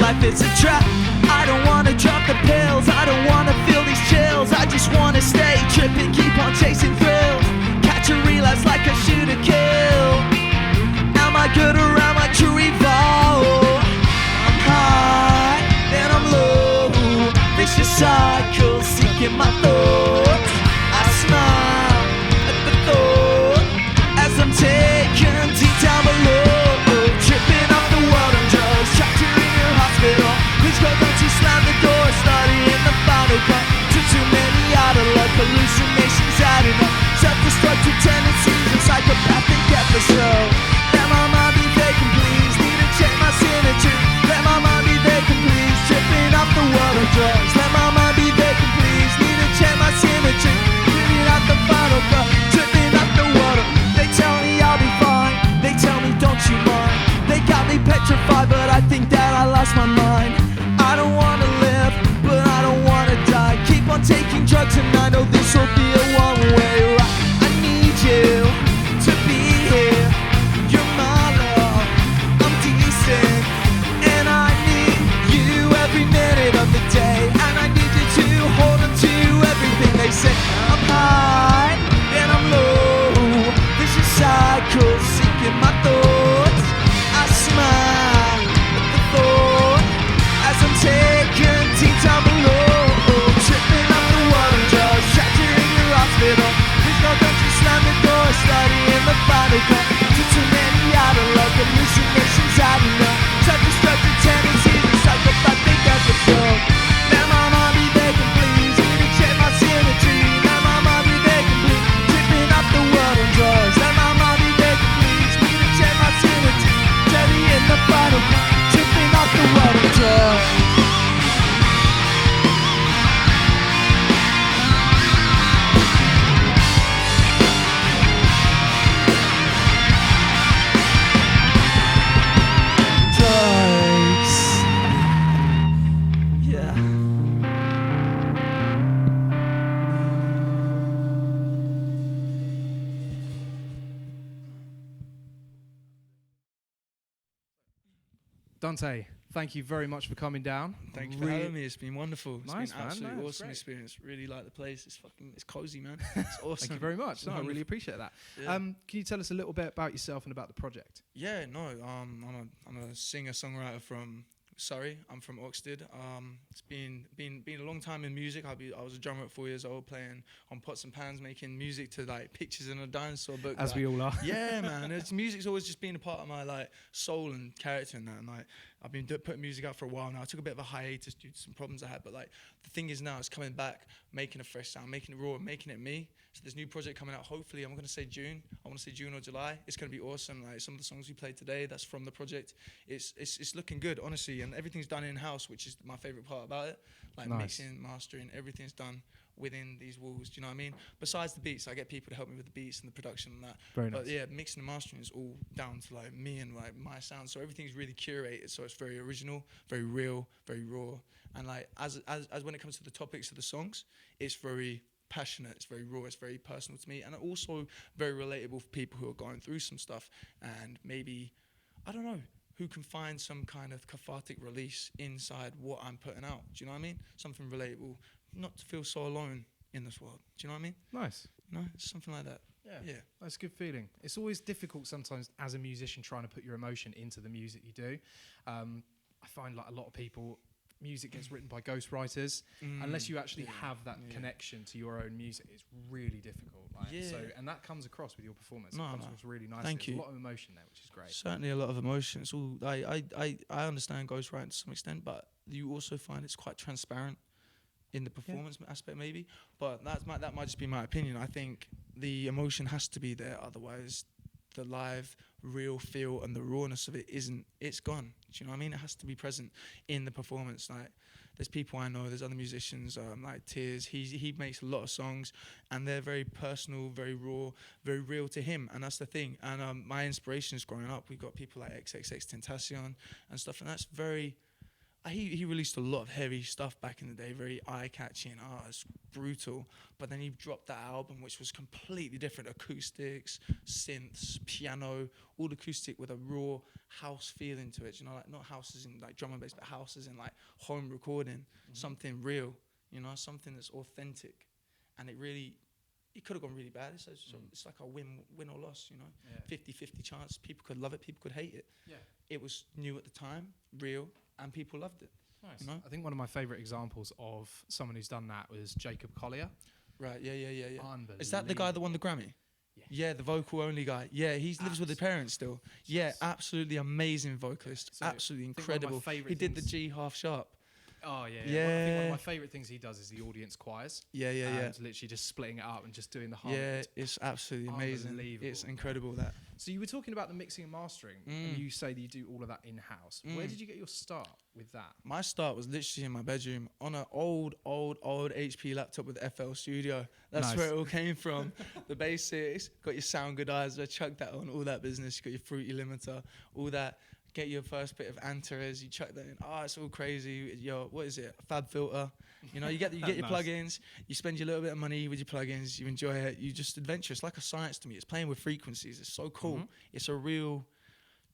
life is a trap. I don't wanna drop the pills, I don't wanna feel these chills. I just wanna stay tripping, keep on chasing thrills. Catch a relapse like I shoot a kill. Am I good or am I true evil? I'm high, then I'm low. Vicious cycle, seeking my thoughts. I smile at the thought as I'm taken deep down below. Tripping off the world on drugs, trapped here in your hospital. Please God, don't you slam the door, studying the final cut. Too many out of luck, hallucinations adding up. Self-destructive tendencies, a psychopathic episode. Let my mind be vacant, please. Need to check my symmetry. Let my mind be vacant, please. Tripping off the world of drugs. Let my mind be vacant, please. Need to check my symmetry. Tripping off the final cut. Tripping off the world of. They tell me I'll be fine. They tell me don't you mind. They got me petrified, but I think that I lost my mind. I don't wanna live, but I don't wanna die. Keep on taking drugs and I know this will be a one-way ride. I need you to be here. You're my love, I'm decent. And I need you every minute of the day. And I need you to hold on to everything they say. I'm high, then I'm low. Vicious cycle, seeking my thoughts. I smile at the thought as I'm taken deep down below. Tripping up the water drugs, trapped here in your hospital. Please God, don't you slam the door, studying the final cut. Too many out of luck, hallucinations adding up. Self-destructive tendencies, a psychopathic episode. Let my mind be vacant, please. Need to check my symmetry. Let my mind be vacant, please. Tripping up the world on drugs. Let my mind be vacant, please. Need to check my symmetry. Studying the final cut. Tripping up the world on drugs. Dante, thank you very much for coming down. Thank you for having me. It's been wonderful. It's Nice, been man. absolutely No, it's awesome great. experience. Really like the place. It's cozy, man. It's awesome. Thank you very much. No, I Wonderful. really appreciate that. Yeah. Can you tell us a little bit about yourself and about the project? Yeah, no. I'm a singer songwriter from Surrey. I'm from Oxted. It's been a long time in music. I was a drummer at 4 years old, playing on pots and pans, making music to like pictures in a dinosaur book. As like, we all are. Yeah, man. Music's always just been a part of my like soul and character and that. And like I've been putting music out for a while now. I took a bit of a hiatus due to some problems I had, but like the thing is now it's coming back, making a fresh sound, making it raw, making it me. So there's a new project coming out. Hopefully, I'm gonna say June. I want to say June or July. It's gonna be awesome. Like some of the songs we played today, that's from the project. It's looking good, honestly, and everything's done in house, which is my favorite part about it. Like Nice. mixing, mastering, everything's done within these walls. Do you know what I mean? Besides the beats, I get people to help me with the beats and the production and that. Very But nice. yeah, mixing and mastering is all down to like me and like my sound. So everything's really curated. So it's very original, very real, very raw. And like as when it comes to the topics of the songs, it's very passionate, it's very raw, it's very personal to me, and also very relatable for people who are going through some stuff and maybe, I don't know, who can find some kind of cathartic release inside what I'm putting out. Do you know what I mean? Something relatable, not to feel so alone in this world. Do you know what I mean? Nice. You know, it's something like that. Yeah. That's a good feeling. It's always difficult sometimes as a musician trying to put your emotion into the music you do. I find like a lot of people, music gets written by ghostwriters. Unless you actually have that connection to your own music, it's really difficult. Like, so, and that comes across with your performance. It comes across really nicely. Thank you. There's a lot of emotion there, which is great. Certainly a lot of emotion. It's all I understand ghostwriting to some extent, but you also find it's quite transparent in the performance aspect maybe. But that might just be my opinion. I think the emotion has to be there, otherwise the live real feel and the rawness of it it's gone. Do you know what I mean? It has to be present in the performance. Like there's people I know, there's other musicians like Tears, he makes a lot of songs and they're very personal, very raw, very real to him, and that's the thing. And my inspirations growing up, we've got people like XXX Tentacion and stuff, and that's very, he released a lot of heavy stuff back in the day, very eye-catching. It's brutal. But then he dropped that album, which was completely different. Acoustics, synths, piano, all acoustic with a raw house feeling to it. You know, like not houses in like drum and bass, but houses in like home recording, something real. You know, something that's authentic. And it could have gone really bad. It's like a win or loss, you know. 50-50 chance. People could love it, people could hate it. Yeah. It was new at the time, real, and people loved it. Nice. You know? I think one of my favourite examples of someone who's done that was Jacob Collier. Right, yeah. Unbelievable. Is that the guy that won the Grammy? Yeah, the vocal only guy. Yeah, he lives with his parents still. Yeah, absolutely amazing vocalist. So absolutely incredible. He did the G half sharp. Oh yeah. I think one of my favourite things he does is the audience choirs. Yeah. Literally just splitting it up and just doing the harmony. Yeah, it's absolutely amazing. It's incredible that. So you were talking about the mixing and mastering, and you say that you do all of that in-house. Where did you get your start with that? My start was literally in my bedroom on an old HP laptop with FL Studio. That's where it all came from. The basics, got your sound good eyes, chuck that on, all that business. You got your Fruity limiter, all that. Get your first bit of Antares, you chuck that in. It's all crazy. What is it? A Fab filter. You know, you get your plugins. You spend your little bit of money with your plugins. You enjoy it. You just adventure. It's like a science to me. It's playing with frequencies. It's so cool. It's a real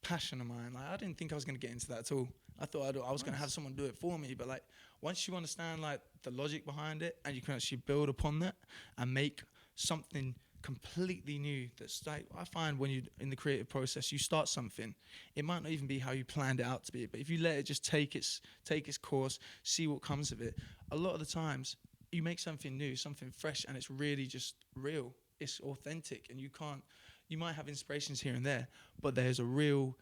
passion of mine. Like I didn't think I was gonna get into that at all. I thought I was gonna have someone do it for me. But like once you understand like the logic behind it, and you can actually build upon that and make something completely new. That's like I find when you in the creative process, you start something, it might not even be how you planned it out to be, but if you let it just take its course, see what comes of it, a lot of the times you make something new, something fresh, and it's really just real, it's authentic, and you might have inspirations here and there, but there's a real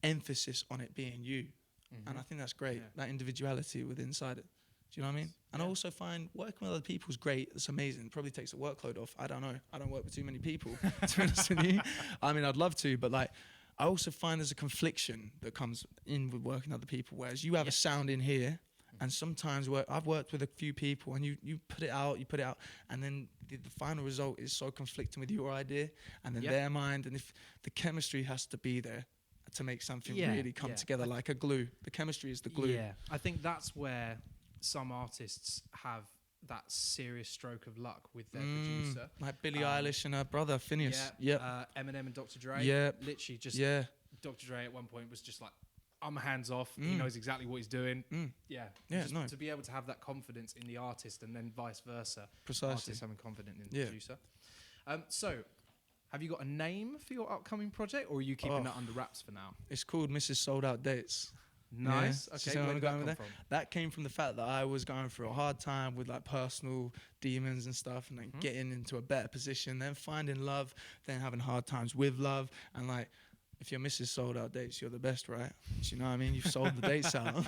emphasis on it being you. And I think that's great, that individuality with inside it. Do you know what I mean? And I also find working with other people is great. It's amazing. It probably takes the workload off. I don't know. I don't work with too many people, to be honest with you. I mean, I'd love to, but like, I also find there's a confliction that comes in with working with other people. Whereas you have a sound in here, and sometimes I've worked with a few people, and you put it out, and then the final result is so conflicting with your idea and then their mind. And if the chemistry has to be there to make something really come together like a glue. The chemistry is the glue. Yeah, I think that's where some artists have that serious stroke of luck with their producer. Like Billie Eilish and her brother, Phineas. Eminem and Dr. Dre. Yeah. Literally just Dr. Dre at one point was just like, I'm hands off. He knows exactly what he's doing. To be able to have that confidence in the artist and then vice versa. Precisely. Artist having confidence in the producer. So, have you got a name for your upcoming project, or are you keeping that under wraps for now? It's called Mrs. Sold Out Dates. Nice. Yeah. Okay, where did that come from? That came from the fact that I was going through a hard time with like personal demons and stuff, and then getting into a better position, then finding love, then having hard times with love, and like, if your Mrs. Sold Out Dates, you're the best, right? Do you know what I mean? You've sold the dates out.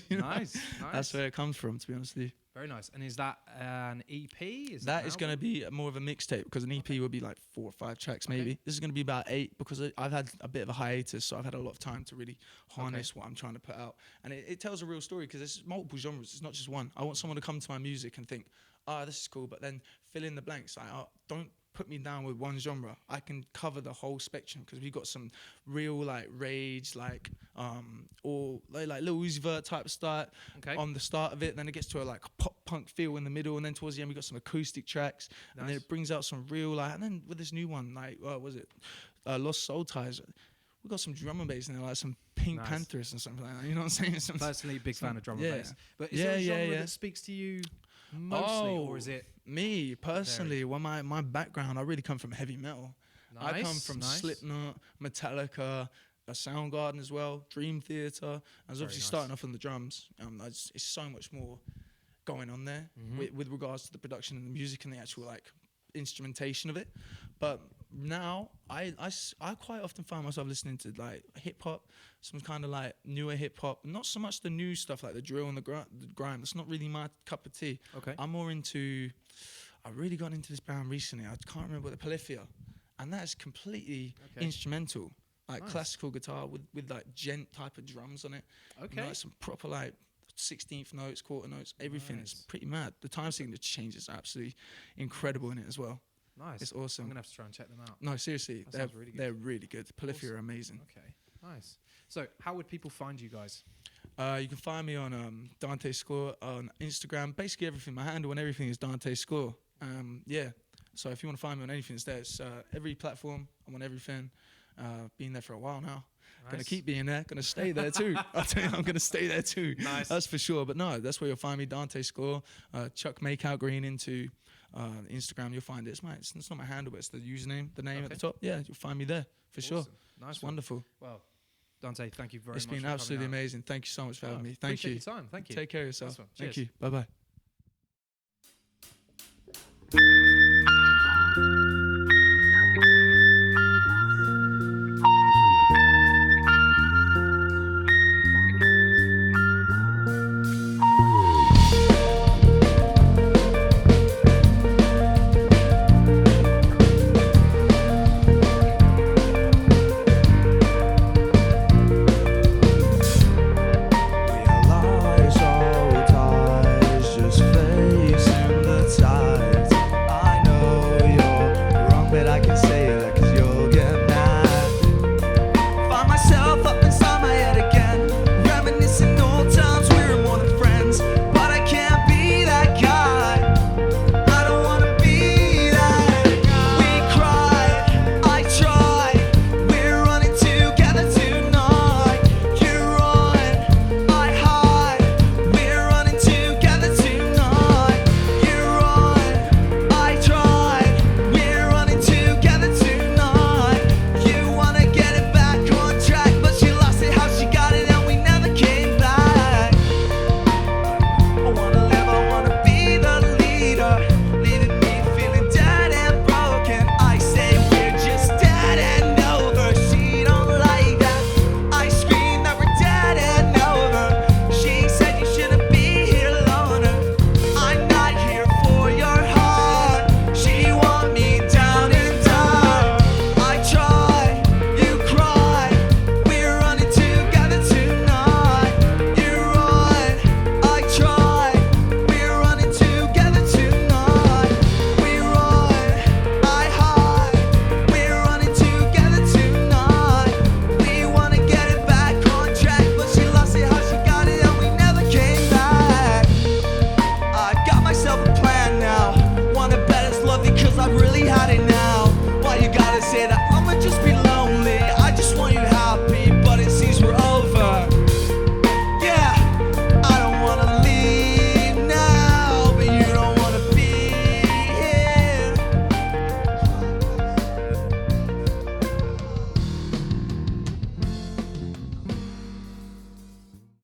Nice. That's where it comes from, to be honest with you. Very nice. And is that an EP? That is going to be more of a mixtape, because an EP would be like 4 or 5 tracks maybe. This is going to be about 8, because I've had a bit of a hiatus, so I've had a lot of time to really harness what I'm trying to put out. And it tells a real story, because there's multiple genres. It's not just one. I want someone to come to my music and think, this is cool, but then fill in the blanks. Like, don't put me down with one genre. I can cover the whole spectrum, because we've got some real like rage, like or like Lil Uzi Vert type of start on the start of it. Then it gets to a like pop punk feel in the middle, and then towards the end we got some acoustic tracks, and then it brings out some real like. And then with this new one, like what was it, Lost Soul Ties. We got some drum and bass in there, like some Pink Panthers or something like that. You know what I'm saying? Personally, big fan of drum and bass. But is there a genre that speaks to you mostly, or is it me personally? Well, my background, I really come from heavy metal. I come from Slipknot, Metallica, Soundgarden as well, Dream Theater. I was obviously starting off on the drums. It's so much more going on there with regards to the production and the music and the actual like instrumentation of it. But now I quite often find myself listening to like hip hop, some kind of like newer hip hop, not so much the new stuff like the drill and the grime. That's not really my cup of tea. I'm more into, I really got into this band recently, I can't remember what, the Polyphia, and that is completely instrumental, like classical guitar with like gent type of drums on it. You know, like some proper like 16th notes, quarter notes, everything. It's pretty mad. The time signature changes are absolutely incredible in it as well. Nice. It's awesome. I'm going to have to try and check them out. No, seriously. Really good. They're really good. Polyphia are amazing. Okay, nice. So how would people find you guys? You can find me on Dante Score on Instagram. Basically everything. My handle and everything is Dante Score. Yeah. So if you want to find me on anything, it's there. It's every platform. I'm on everything. Been there for a while now. Nice. Gonna keep being there. Gonna stay there too. I'll tell you, I'm gonna stay there too. Nice. That's for sure. But no, that's where you'll find me. Dante Score. Chuck Makeout Green into Instagram. You'll find it. It's not my handle, but it's the username, the name at the top. Yeah, you'll find me there for sure. Nice. It's wonderful. Well, Dante, thank you very much. It's been absolutely amazing. Thank you so much for having me. Thank you. Appreciate your time. Thank you. Take care of yourself. Nice one. Thank Cheers. you. Bye bye.